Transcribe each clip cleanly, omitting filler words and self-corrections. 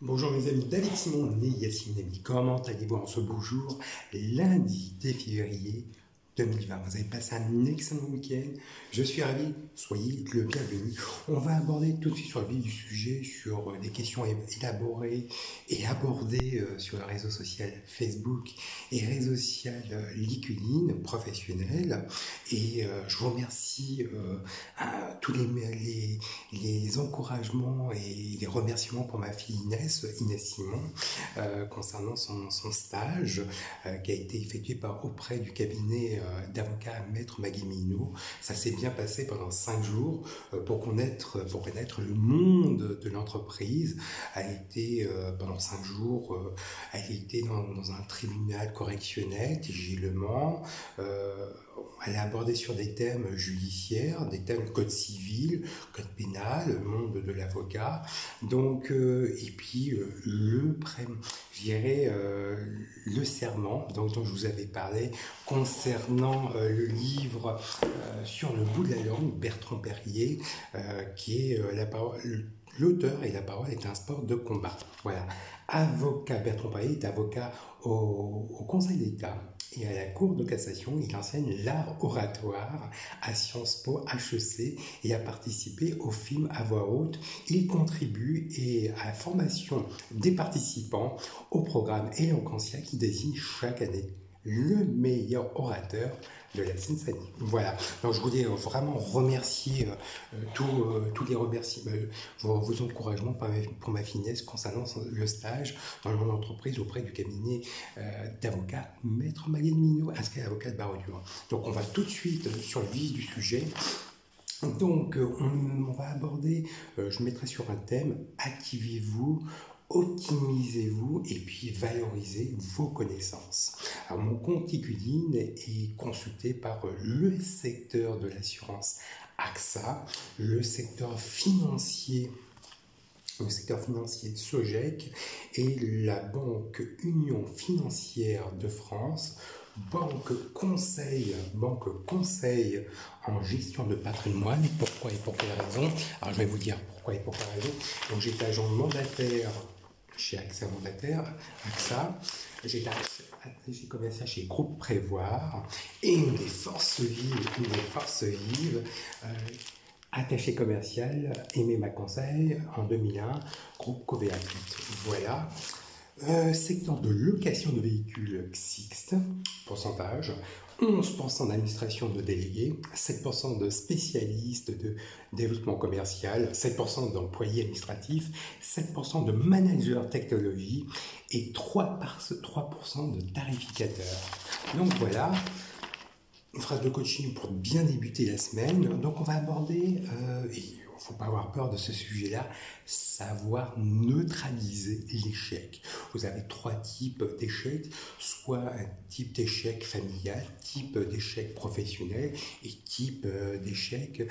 Bonjour mes amis, David Simon, né Yacine Nemi. Comment allez-vous en ce beau jour, lundi 10 février 2020? Vous avez passé un excellent week-end. Je suis ravi, soyez le bienvenu. On va aborder tout de suite sur le vif du sujet, sur des questions élaborées et abordées sur le réseau social Facebook et réseau social LinkedIn professionnel. Et je vous remercie à tous les encouragements et les remerciements pour ma fille Inès Simon, concernant son stage qui a été effectué auprès du cabinet d'avocat Maître Maggie Minot. Ça s'est bien passé pendant 5 jours pour connaître le monde de l'entreprise. Elle a été pendant 5 jours, elle était dans un tribunal correctionnel, TJ Le Mans. Elle a abordé sur des thèmes judiciaires, des thèmes code civil, code pénal, le monde de l'avocat. Donc, et puis le serment dont je vous avais parlé concernant le livre Sur le bout de la langue, Bertrand Perrier, qui est l'auteur, et la parole est un sport de combat. Voilà. Bertrand Perrier est avocat au Conseil d'État et à la Cour de cassation. Il enseigne l'art oratoire à Sciences Po HEC et a participé au film à voix haute. Il contribue à la formation des participants au programme Eloquentia qui désigne chaque année le meilleur orateur de la Seine-Saint-Denis. Voilà. Donc je voulais vraiment remercier tous les remerciements, vos encouragements pour ma finesse concernant le stage dans mon entreprise auprès du cabinet d'avocat Maître Maggie Minot, inscrit avocat de barreau du Mans. Donc on va tout de suite sur le vif du sujet. Donc on va aborder, je mettrai sur un thème, activez-vous, optimisez-vous et puis valorisez vos connaissances. Alors, mon compte LinkedIn est consulté par le secteur de l'assurance AXA, le secteur financier Sogec et la Banque Union Financière de France, banque conseil en gestion de patrimoine. Pourquoi et pour quelle raison? Alors je vais vous dire pourquoi et pour quelle raison. Donc j'étais agent mandataire chez AXA j'étais attaché commercial chez Groupe Prévoir et une des forces vives, attaché commercial Aimé Conseil en 2001, Groupe Covéa. Voilà. Secteur de location de véhicules Xixt, pourcentage, 11% d'administration de délégués, 7% de spécialistes de développement commercial, 7% d'employés administratifs, 7% de managers technologie et 3% de tarificateurs. Donc voilà, une phrase de coaching pour bien débuter la semaine. Donc on va aborder, il ne faut pas avoir peur de ce sujet-là, savoir neutraliser l'échec. Vous avez 3 types d'échecs, soit un type d'échec familial, type d'échec professionnel et type d'échec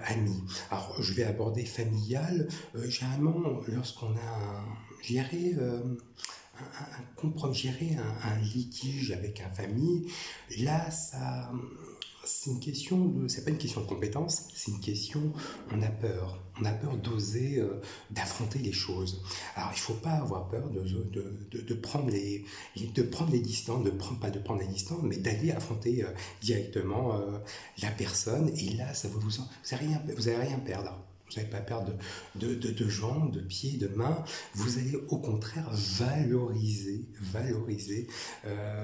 ami. Alors je vais aborder familial. Généralement, lorsqu'on a gérer un litige avec un famille, là c'est pas une question de compétence, c'est une question, on a peur d'oser, d'affronter les choses. Alors il faut pas avoir peur de prendre les distances, pas de prendre les distances, mais d'aller affronter directement la personne, et là vous n'allez rien perdre. Vous n'allez pas perdre de jambes, de pieds, de mains. Vous allez au contraire valoriser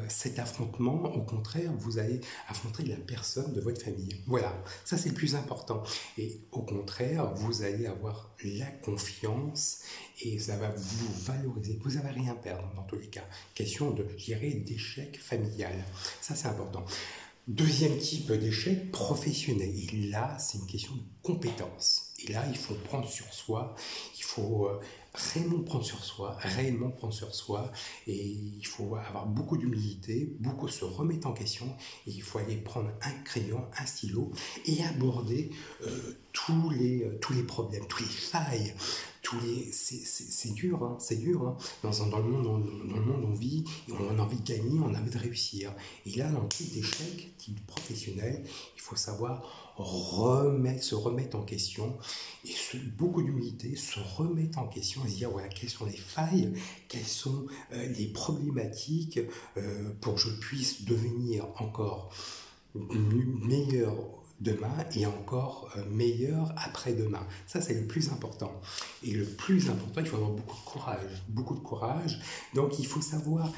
cet affrontement. Au contraire, vous allez affronter la personne de votre famille. Voilà, ça c'est le plus important. Et au contraire, vous allez avoir la confiance et ça va vous valoriser. Vous n'allez rien perdre dans tous les cas. Question de gérer d'échec familial. Ça c'est important. Deuxième type d'échec, professionnel. Et là, c'est une question de compétence. Et là, il faut prendre sur soi, il faut réellement prendre sur soi, et il faut avoir beaucoup d'humilité, beaucoup se remettre en question, et il faut aller prendre un crayon, un stylo, et aborder tous les problèmes, tous les failles, c'est dur, hein. Dans le monde on vit, on a envie de gagner, on a envie de réussir. Et là, dans le type d'échec, type professionnel, il faut savoir se remettre en question et beaucoup d'humilité, se remettre en question et se dire voilà, quelles sont les failles, quelles sont les problématiques pour que je puisse devenir encore meilleur demain et encore meilleur après-demain. Ça, c'est le plus important. Et le plus important, il faut avoir beaucoup de courage. Beaucoup de courage. Donc, il faut savoir,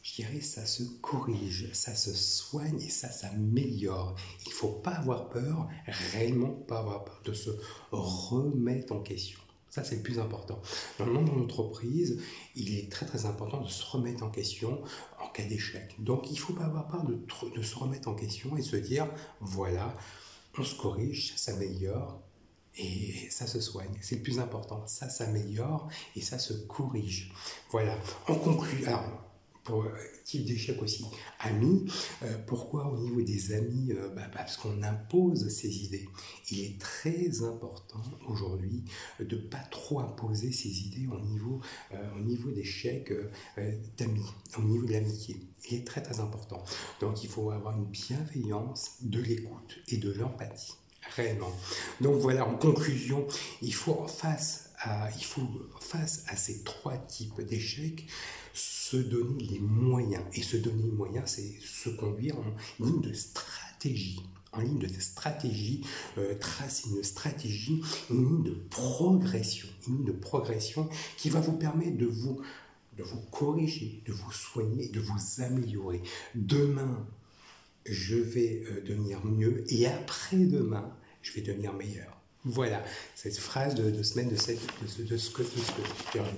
je dirais, ça se corrige, ça se soigne et ça s'améliore. Il ne faut pas avoir peur, réellement pas avoir peur de se remettre en question. Ça, c'est le plus important. Dans le monde de l'entreprise, il est très très important de se remettre en question en cas d'échec. Donc, il ne faut pas avoir peur de se remettre en question et se dire, voilà, on se corrige, ça s'améliore et ça se soigne. C'est le plus important. Ça s'améliore et ça se corrige. Voilà. En conclusion, alors, pour type d'échec aussi, amis, pourquoi au niveau des amis, parce qu'on impose ses idées. Il est très important aujourd'hui de ne pas trop imposer ses idées au niveau d'échec d'amis, au niveau de l'amitié. Il est très très important. Donc il faut avoir une bienveillance, de l'écoute et de l'empathie, réellement. Donc voilà, en conclusion, il faut face à ces trois types d'échecs, se donner les moyens. Et se donner les moyens, c'est se conduire en ligne de stratégie. En ligne de stratégie, tracer une stratégie, une ligne de progression. Une ligne de progression qui va vous permettre de vous corriger, de vous soigner, de vous améliorer. Demain, je vais devenir mieux et après-demain, je vais devenir meilleur. Voilà, cette phrase de semaine de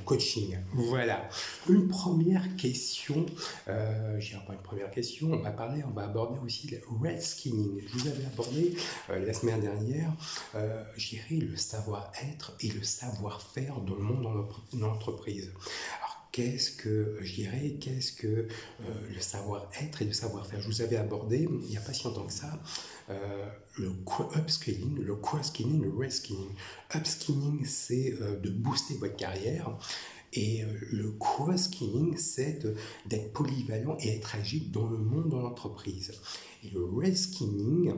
coaching. Voilà. Une première question, je dirais pas une première question, on va aborder aussi le red skinning. Je vous avais abordé la semaine dernière, je dirais le savoir-être et le savoir-faire dans le monde de l'entreprise. Qu'est-ce que le savoir-être et le savoir-faire? Je vous avais abordé, il n'y a pas si longtemps que ça, le upskilling, le cross-skilling, le reskilling. Upskilling, c'est de booster votre carrière. Et le cross-skilling, c'est d'être polyvalent et être agile dans le monde de l'entreprise. Et le reskilling,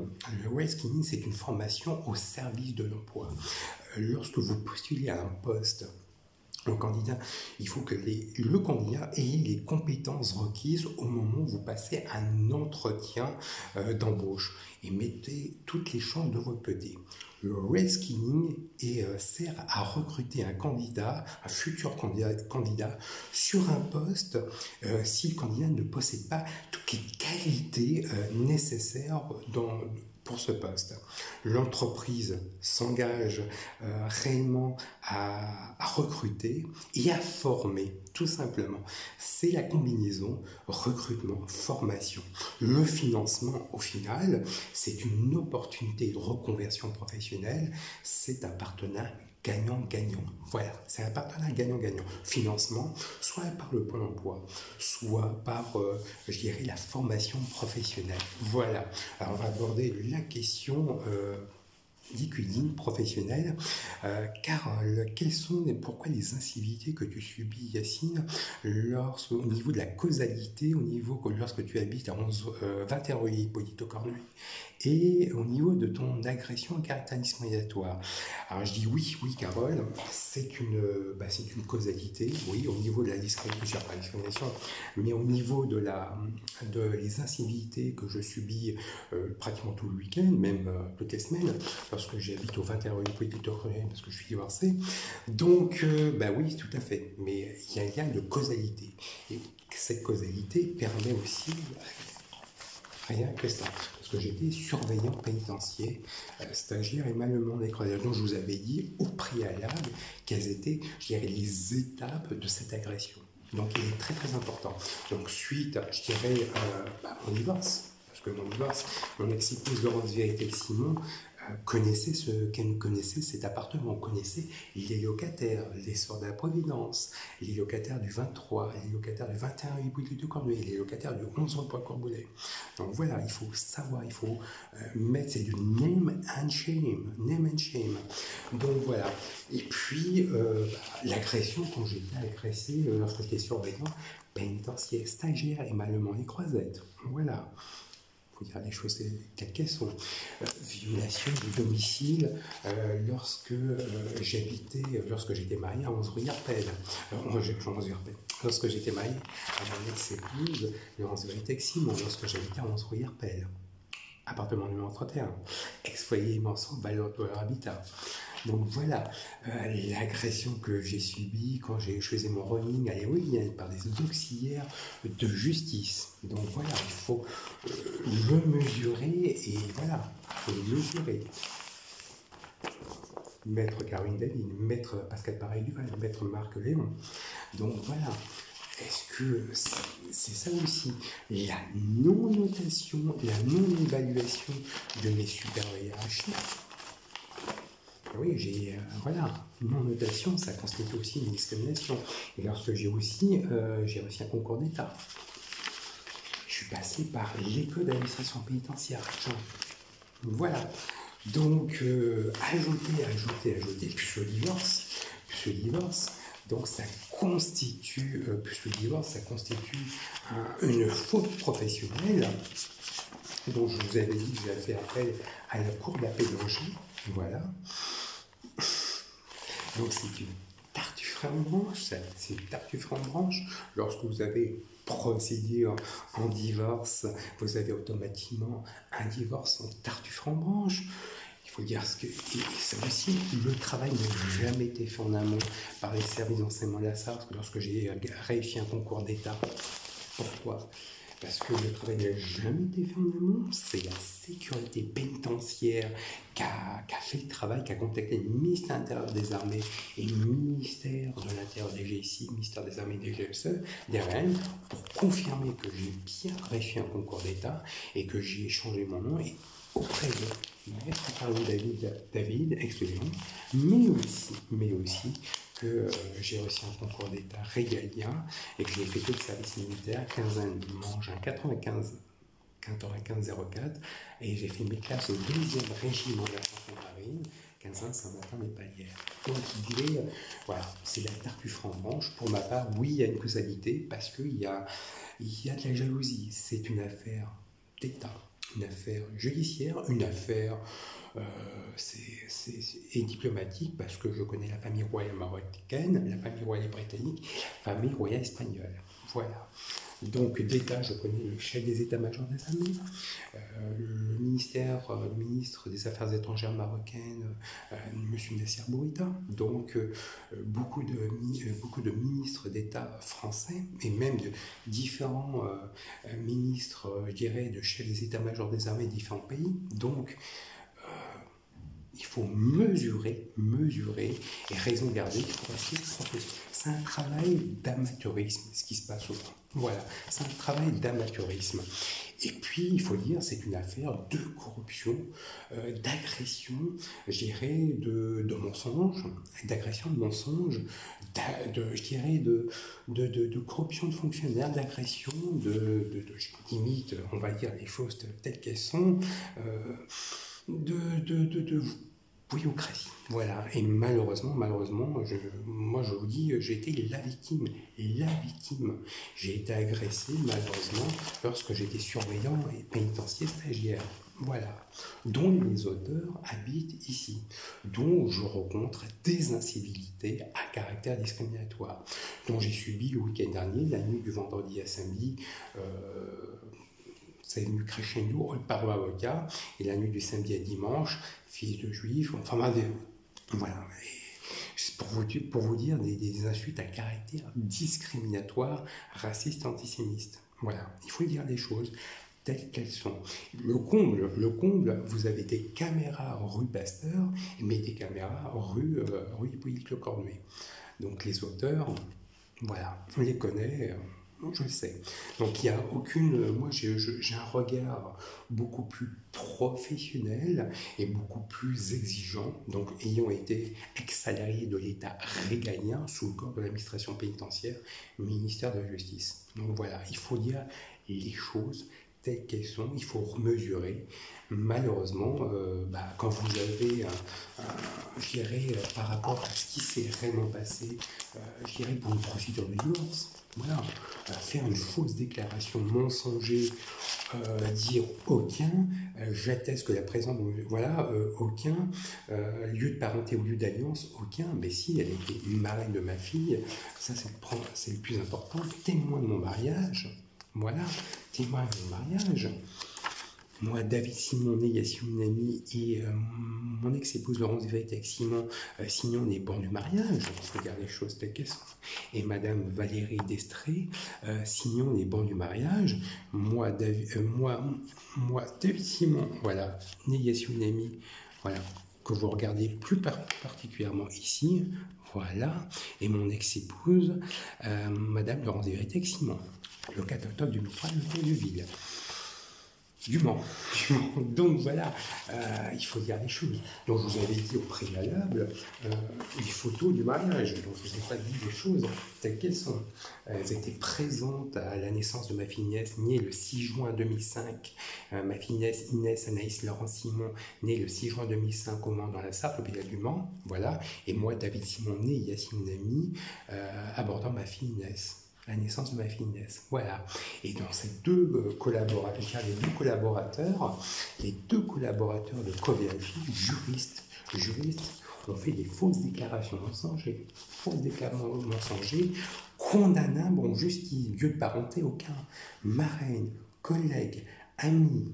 c'est une formation au service de l'emploi. Lorsque vous postulez à un poste, le candidat, il faut que le candidat ait les compétences requises au moment où vous passez un entretien d'embauche et mettez toutes les chances de votre côté. Le reskilling sert à recruter un futur candidat sur un poste si le candidat ne possède pas toutes les qualités nécessaires pour ce poste. L'entreprise s'engage réellement à recruter et à former, tout simplement. C'est la combinaison recrutement, formation. Le financement, au final, c'est une opportunité de reconversion professionnelle, c'est un partenariat gagnant-gagnant. Voilà, c'est un partenariat gagnant-gagnant. Financement, soit par le Pôle emploi, soit par, je dirais, la formation professionnelle. Voilà. Alors, on va aborder la question du cuisine professionnelle. Carole, pourquoi les incivilités que tu subis, Yacine, au niveau de la causalité, lorsque tu habites à 21 rue Hippolyte Cornuille, et au niveau de ton agression à caractère discriminatoire? Alors je dis oui, Carole, c'est une causalité, oui, au niveau de la discrimination, pas discrimination, mais au niveau de les incivilités que je subis pratiquement tout le week-end, même toutes les semaines, parce que j'habite au 21 rue Hippolyte Cornuille, parce que je suis divorcé. Donc, oui, tout à fait, mais il y a un lien de causalité. Et cette causalité permet aussi, rien que ça, parce que j'étais surveillant pénitentiaire, stagiaire et malement écrasé. Donc je vous avais dit au préalable quelles étaient, je dirais, les étapes de cette agression. Donc il est très très important. Donc suite, je dirais, mon divorce, parce que mon ex-épouse Laurence Vérité-Simon connaissait cet appartement, on connaissait les locataires, les Sœurs de la Providence, les locataires du 23, les locataires du 21 Hippolyte de Cornuille, les locataires du 11 rue Pointe-Corboulet. Donc voilà, il faut savoir, il faut mettre, c'est du name and shame. Donc voilà. Et puis, l'agression, quand j'étais agressé, lorsque j'étais surveillant pénitentiaire, stagiaire et malement les croisettes. Voilà. faut dire les choses telles qu'elles sont. Violation du domicile lorsque j'étais marié à 11 rue Yarpel. Lorsque j'étais marié à mon ex-épouse, Laurence Veritexim, lorsque j'habitais à 11 rue Yarpel. Appartement numéro 31. Ex-foyer Manson, valeur de leur habitat. Donc voilà, l'agression que j'ai subie quand je faisais mon running à l'éolienne par des auxiliaires de justice. Donc voilà, il faut le mesurer et voilà, il faut le mesurer. Maître Caroline David, maître Pascal Pareil-Duval, maître Marc Léon. Donc voilà, est-ce que c'est ça aussi, la non-notation, la non-évaluation de mes supérieurs hiérarchiques. Oui, voilà, non-notation, ça constitue aussi une discrimination. Et lorsque j'ai reçu un concours d'État, je suis passé par l'école d'administration pénitentiaire. Voilà. Donc, ajouter, puis le divorce, donc ça constitue, une faute professionnelle. Donc, je vous avais dit que j'avais fait appel à la cour d'appel d'Angers. Voilà. Donc c'est une tartufferie en branche. Lorsque vous avez procédé en divorce, vous avez automatiquement un divorce en tartufferie en branche. Il faut dire que ça aussi, le travail n'a jamais été fait en amont par les services d'enseignement de la Sarthe lorsque j'ai réussi un concours d'État. Pourquoi ? Parce que le travail n'a jamais été fait en amont, c'est la sécurité pénitentiaire qui a fait le travail, qui a contacté le ministère de l'Intérieur des Armées et le ministère de l'Intérieur des GSI, le ministère des Armées et des GSE, DRM, pour confirmer que j'ai bien réussi un concours d'État et que j'ai changé mon nom et auprès de Maître Caroline David, ex-Léon, mais aussi que j'ai reçu un concours d'État régalien et que j'ai fait tout le service militaire, 15 ans de dimanche, 95 04, et j'ai fait mes classes au 2e régiment de la Marine, 15 ans Saint-Martin des Palières. Donc voilà, c'est la tartufferie en branche. Pour ma part, oui, il y a une causalité parce qu'il y a de la jalousie. C'est une affaire d'État, une affaire judiciaire, une affaire et diplomatique parce que je connais la famille royale marocaine, la famille royale britannique, la famille royale espagnole. Voilà. Donc d'État, je connais le chef des états-majors des armées, le ministre des Affaires étrangères marocaines, M. Nasser Bourita, donc beaucoup de ministres d'État français et même de différents ministres, je dirais, de chefs des états-majors des armées de différents pays. Donc il faut mesurer et raison garder. C'est un travail d'amateurisme, ce qui se passe souvent. Voilà, c'est un travail d'amateurisme. Et puis, il faut dire, c'est une affaire de corruption, d'agression, je dirais, de mensonges, d'agression de mensonges, de corruption de fonctionnaires, d'agression, limite, on va dire les choses telles qu'elles sont, de bouillocratie. Voilà. Et malheureusement, moi je vous dis, j'ai été la victime. J'ai été agressé, malheureusement, lorsque j'étais surveillant et pénitencier stagiaire. Voilà. Dont les auteurs habitent ici. Dont je rencontre des incivilités à caractère discriminatoire. Dont j'ai subi le week-end dernier, la nuit du vendredi à samedi, c'est venu crescendo, par avocat, et la nuit du samedi à dimanche, fils de juifs, enfin, voilà. Pour vous dire des insultes à caractère discriminatoire, raciste, antisémite. Voilà, il faut dire les choses telles qu'elles sont. Le comble, vous avez des caméras rue Pasteur, mais des caméras rue Hippolyte-Le-Cornuet. Donc les auteurs, voilà, on les connaît. Je le sais. Donc il n'y a aucune... Moi j'ai un regard beaucoup plus professionnel et beaucoup plus exigeant, donc ayant été ex-salarié de l'État régalien sous le corps de l'administration pénitentiaire, ministère de la Justice. Donc voilà, il faut dire les choses telles qu'elles sont, il faut remesurer. Malheureusement, quand vous avez, je dirais, par rapport à ce qui s'est réellement passé, je dirais pour une procédure de divorce, voilà, faire une fausse déclaration mensonger, dire aucun, j'atteste que la présence, voilà, aucun, lieu de parenté ou lieu d'alliance, aucun, mais si elle était une marraine de ma fille, ça c'est le plus important, témoin de mon mariage, voilà, témoin de mon mariage. Moi, David Simon, né Yassine Nami, et mon ex-épouse Laurence Véritec-Simon, Signon est bon du mariage, on regarde les choses telles qu'elles sont. Et Madame Valérie Destré, Signon est bon du mariage. Moi, David Simon, voilà, né Yassine Nami, voilà, que vous regardez plus particulièrement ici, voilà, et mon ex-épouse, Madame Laurence Véritec-Simon, le 4 octobre 2003, l'hôtel de Ville. Du Mans. Donc voilà, il faut dire les choses. Donc je vous avais dit au préalable, les photos du mariage. Donc je ne vous ai pas dit les choses telles qu'elles sont. Elles étaient présentes à la naissance de ma fille-nièce, née le 6 juin 2005. Ma fille-nièce Inès Anaïs Laurent Simon, née le 6 juin 2005 au Mans, dans la Sarthe, l'hôpital du Mans. Voilà. Et moi, David Simon, né Yassine Nami, abordant ma fille Inès. La naissance de ma fille Inès. Voilà. Et dans ces deux collaborateurs, les deux collaborateurs de Covéalphi, juristes, ont fait des fausses déclarations mensongères, condamnant, bon, juste lieu de parenté aucun, marraine, collègue, ami.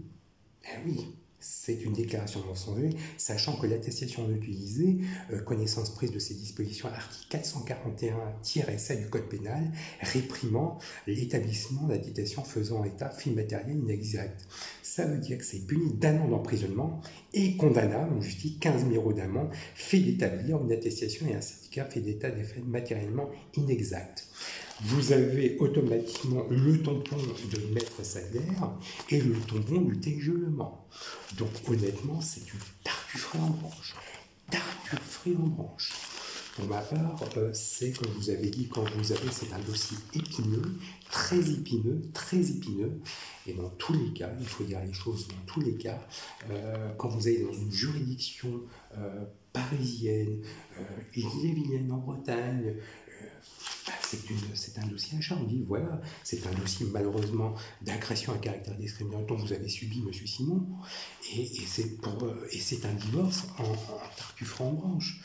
Eh oui. C'est une déclaration mensongère, sachant que l'attestation utilisée, connaissance prise de ces dispositions, article 441-7 du Code pénal, réprimant l'établissement d'attestation faisant état fait matériel inexact. Ça veut dire que c'est puni d'1 an d'emprisonnement et condamnable en justice 15 000 € d'amende, fait d'établir une attestation et un certificat fait d'état des faits matériellement inexacts. Vous avez automatiquement le tampon de maître Sadler et le tampon du TGElement. Donc honnêtement, c'est du tartufferie en branche. Tartufferie en branche. Pour ma part, c'est, comme je vous avais dit, c'est un dossier épineux, très épineux, et dans tous les cas, il faut dire les choses, dans tous les cas, quand vous allez dans une juridiction parisienne, Ille-et-Vilaine en Bretagne, c'est un dossier inchargé, voilà. C'est un dossier malheureusement d'agression à caractère discriminant dont vous avez subi, Monsieur Simon, et c'est un divorce en tartufferie en branche.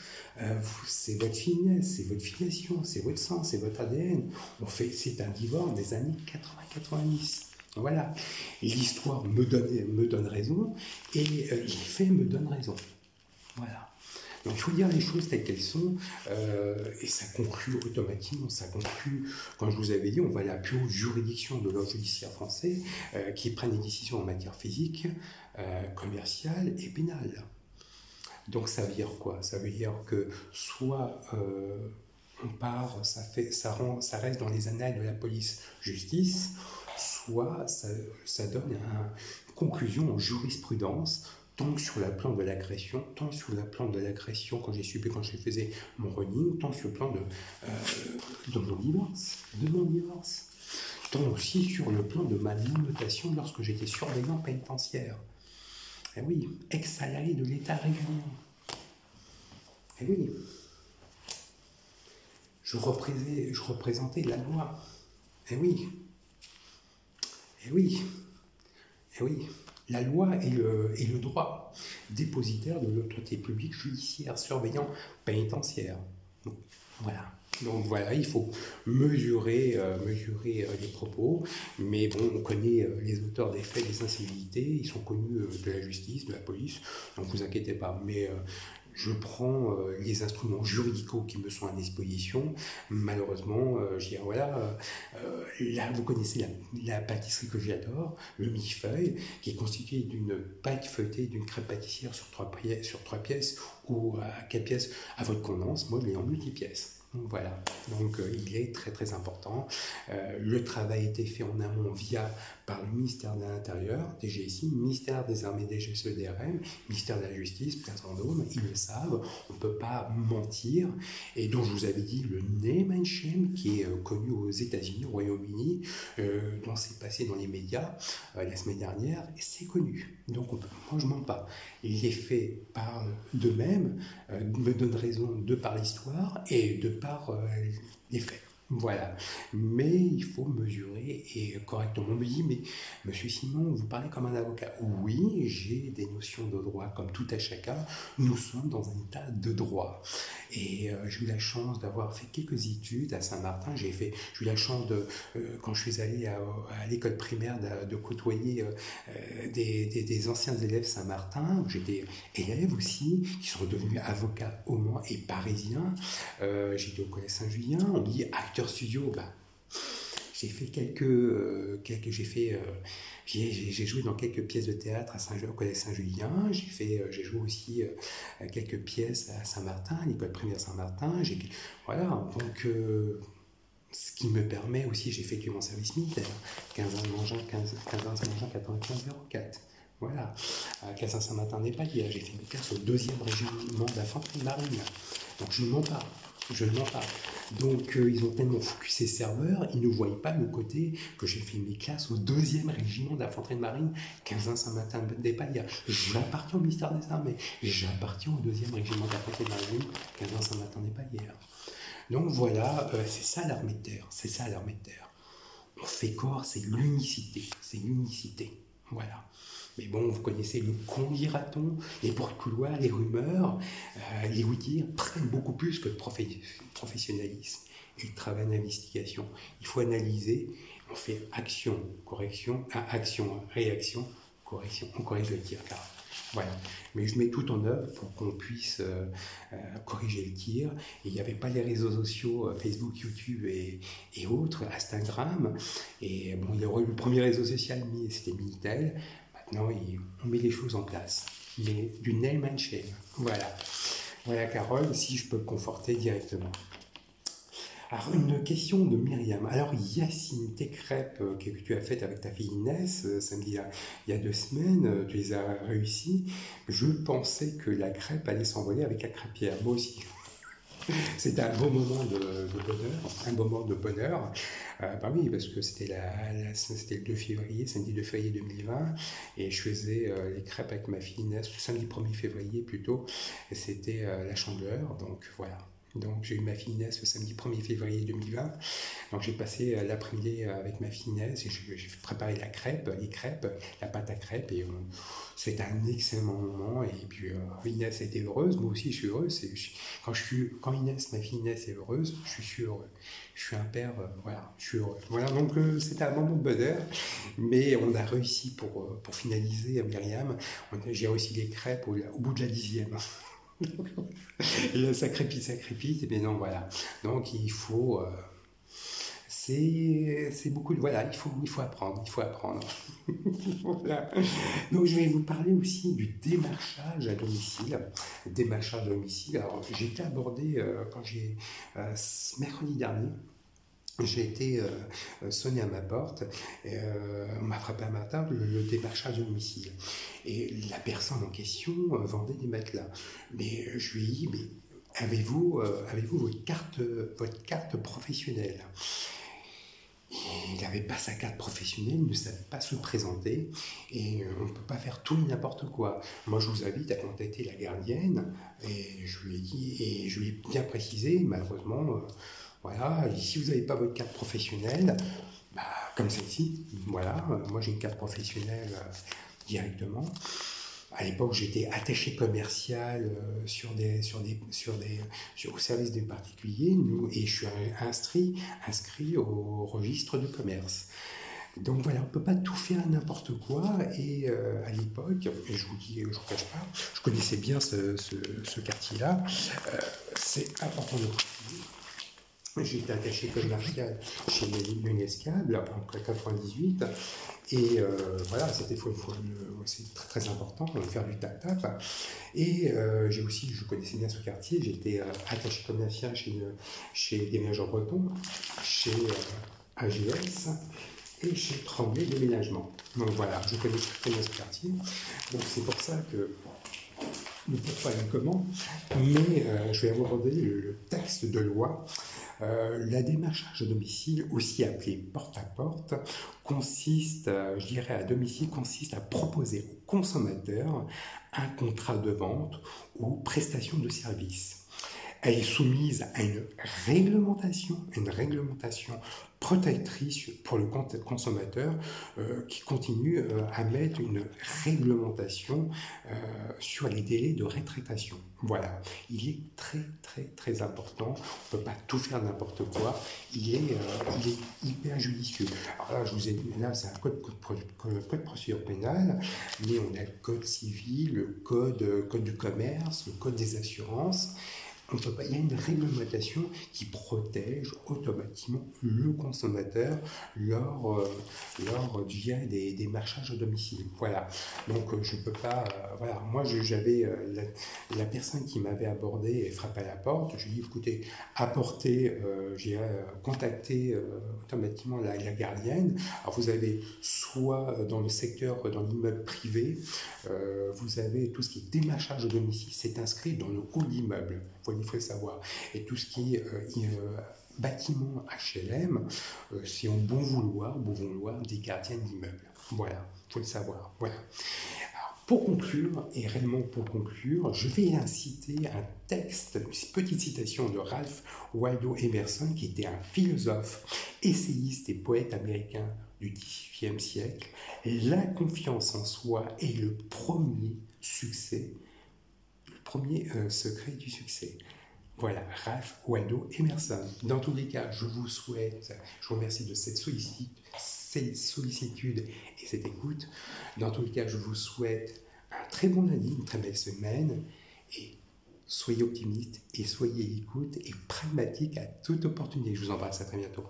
C'est votre finesse, c'est votre filiation, c'est votre sang, c'est votre ADN. C'est un divorce des années 80-90. Voilà. L'histoire me donne raison et les faits me donnent raison. Voilà. Donc il faut dire les choses telles qu'elles sont, et ça conclut automatiquement, quand je vous avais dit, on va à la plus haute juridiction de l'ordre judiciaire français, qui prennent des décisions en matière physique, commerciale et pénale. Donc ça veut dire quoi? Ça veut dire que soit on part, ça reste dans les annales de la police-justice, soit ça donne une conclusion en jurisprudence, tant sur le plan de l'agression, quand je faisais mon running, tant sur le plan de mon divorce, tant aussi sur le plan de ma non-notation lorsque j'étais surveillant pénitentiaire. Eh oui, ex-salarié de l'État régulier. Eh oui, je représentais la loi. Eh oui, la loi et le droit, dépositaire de l'autorité publique judiciaire, surveillant pénitentiaire. Voilà. Donc voilà, il faut mesurer les propos, mais bon, on connaît les auteurs des faits, des incivilités, ils sont connus de la justice, de la police, donc vous inquiétez pas. Mais je prends les instruments juridicaux qui me sont à disposition. Malheureusement, je dis voilà, là vous connaissez la pâtisserie que j'adore, le millefeuille, qui est constitué d'une pâte feuilletée, d'une crêpe pâtissière sur 3 pièces ou à 4 pièces à votre convenance. Moi, je l'ai en multi-pièces. Voilà, donc il est très très important. Le travail a été fait en amont par le ministère de l'Intérieur, DGSI, ministère des Armées, DGSE-DRM, ministère de la Justice, Place Vendôme, ils le savent, on ne peut pas mentir. Et donc je vous avais dit le name and shame qui est connu aux États-Unis, au Royaume-Uni, dont c'est passé dans les médias la semaine dernière, et c'est connu. Donc moi je ne mens pas. Les faits parlent d'eux-mêmes, me donnent raison de par l'histoire et de par les faits. Voilà, mais il faut mesurer et correctement. On me dit, mais monsieur Simon, vous parlez comme un avocat. Oui, j'ai des notions de droit comme tout à chacun. Nous sommes dans un état de droit. Et j'ai eu la chance d'avoir fait quelques études à Saint-Martin. J'ai eu la chance, quand je suis allé à l'école primaire, de côtoyer des anciens élèves Saint-Martin. J'étais élève aussi, qui sont devenus avocats au Mans et parisiens. J'étais au collège Saint-Julien. On me dit acteur studio, j'ai fait j'ai joué dans quelques pièces de théâtre à au collège Saint-Julien. J'ai joué aussi quelques pièces à Saint-Martin, à l'école primaire Saint-Martin. Voilà, donc ce qui me permet aussi, j'ai effectué mon service militaire, 15 ans Mangin, 95-04. Voilà, à Cassin-Saint-Martin-des-Paliers, j'ai fait mes classes au 2e régiment d'infanterie marine. Donc je ne mens pas. Donc ils ont tellement focusé serveur, ils ne voyaient pas le côté que j'ai fait mes classes au 2e régiment d'infanterie de marine, 15 Saint-Martin-des-Paliers. J'appartiens au ministère des Armées, j'appartiens au 2e régiment d'infanterie de marine, 15 Saint-Martin-des-Paliers. Donc voilà, c'est ça l'armée de terre, On fait corps, c'est l'unicité, Voilà. Mais bon, vous connaissez le dira-t-on, les bruits de couloir, les rumeurs, les oui-dire prennent beaucoup plus que le professionnalisme et le travail d'investigation. Il faut analyser, on fait action, correction, action, réaction, correction, on corrige le tir. Voilà. Mais je mets tout en œuvre pour qu'on puisse corriger le tir. Et il n'y avait pas les réseaux sociaux, Facebook, YouTube et autres, Instagram. Et bon, le premier réseau social, c'était Minitel. Maintenant, on met les choses en place. Mais du name and shame. Voilà. Voilà, Carole, si je peux me conforter directement. Alors, une question de Myriam. Alors, Yacine, tes crêpes que tu as faites avec ta fille Inès, samedi, il y a 2 semaines, tu les as réussies. Je pensais que la crêpe allait s'envoler avec la crêpière. Moi aussi. C'était un beau moment de bonheur, oui, parce que c'était le 2 février, samedi 2 février 2020, et je faisais les crêpes avec ma fille Inès, le samedi 1er février plutôt, et c'était la Chandeleur, donc voilà. Donc j'ai eu ma fille Inès le samedi 1er février 2020, donc j'ai passé l'après-midi avec ma fille Inès, et j'ai préparé les crêpes, la pâte à crêpes, et c'était un excellent moment, et puis Inès était heureuse, moi aussi je suis heureuse, quand Inès, ma fille Inès est heureuse, je suis heureux, je suis un père, voilà, je suis heureux. Voilà, donc c'était un moment de bonheur, mais on a réussi pour finaliser, Myriam, j'ai réussi les crêpes au bout de la 10e. Et là, ça crépite, et bien non, voilà. Donc il faut, c'est beaucoup de, voilà, il faut apprendre. Voilà. Donc je vais vous parler aussi du démarchage à domicile. Alors j'ai été abordé mercredi dernier. J'ai été sonné à ma porte, on m'a frappé à ma table, le démarchage à domicile. Et la personne en question vendait des matelas. Mais je lui ai dit, mais avez-vous votre carte professionnelle ? Il n'avait pas sa carte professionnelle, il ne savait pas se présenter, et on ne peut pas faire tout et n'importe quoi. Moi, je vous invite à contacter la gardienne, et je lui ai dit, et je lui ai bien précisé, malheureusement, voilà, si vous n'avez pas votre carte professionnelle, comme celle-ci, voilà, moi j'ai une carte professionnelle directement. À l'époque, j'étais attaché commercial au service des particuliers, et je suis inscrit au registre de commerce. Donc voilà, on ne peut pas tout faire n'importe quoi, et à l'époque, et je vous cache pas, je connaissais bien ce quartier-là, c'est important de préciser. J'étais attaché commercial chez l'UNESCAB en 1998 et voilà, c'est très très important de faire du tap-tap. Et je connaissais bien ce quartier, j'étais attaché commercial chez Déménageurs Bretons, chez AGS et chez Tremblay Déménagement. Donc voilà, je connais très bien ce quartier. Donc c'est pour ça que le pourquoi et le comment, mais je vais aborder le texte de loi. La démarchage à domicile, aussi appelée porte-à-porte, consiste, je dirais à domicile, consiste à proposer au consommateur un contrat de vente ou prestation de service. Elle est soumise à une réglementation protectrice pour le consommateur qui continue à mettre une réglementation sur les délais de rétractation. Voilà, il est très très très important, on ne peut pas tout faire n'importe quoi, il est hyper judicieux. Alors là, je vous ai dit, là c'est un code de procédure pénale, mais on a le code civil, le code du commerce, le code des assurances. Il y a une réglementation qui protège automatiquement le consommateur lors des démarchages à domicile. Voilà. Donc je ne peux pas. Voilà. Moi j'avais la personne qui m'avait abordé et frappé à la porte. Je lui ai dit écoutez, j'ai contacté automatiquement la gardienne. Alors vous avez soit dans le secteur, dans l'immeuble privé, vous avez tout ce qui est démarchage à domicile, c'est inscrit dans le hall d'immeuble. Il faut le savoir. Et tout ce qui est bâtiment HLM, c'est en bon vouloir des gardiens d'immeubles. Voilà, il faut le savoir. Voilà. Alors, pour conclure, et réellement pour conclure, je vais inciter un texte, une petite citation de Ralph Waldo Emerson, qui était un philosophe, essayiste et poète américain du XIXe siècle. La confiance en soi est le premier succès, secret du succès. Voilà, Ralph Waldo Emerson. Dans tous les cas, je vous remercie de cette sollicitude et cette écoute. Dans tous les cas, je vous souhaite un très bon lundi, une très belle semaine, et soyez optimistes et soyez écoute et pragmatique à toute opportunité. Je vous embrasse, à très bientôt.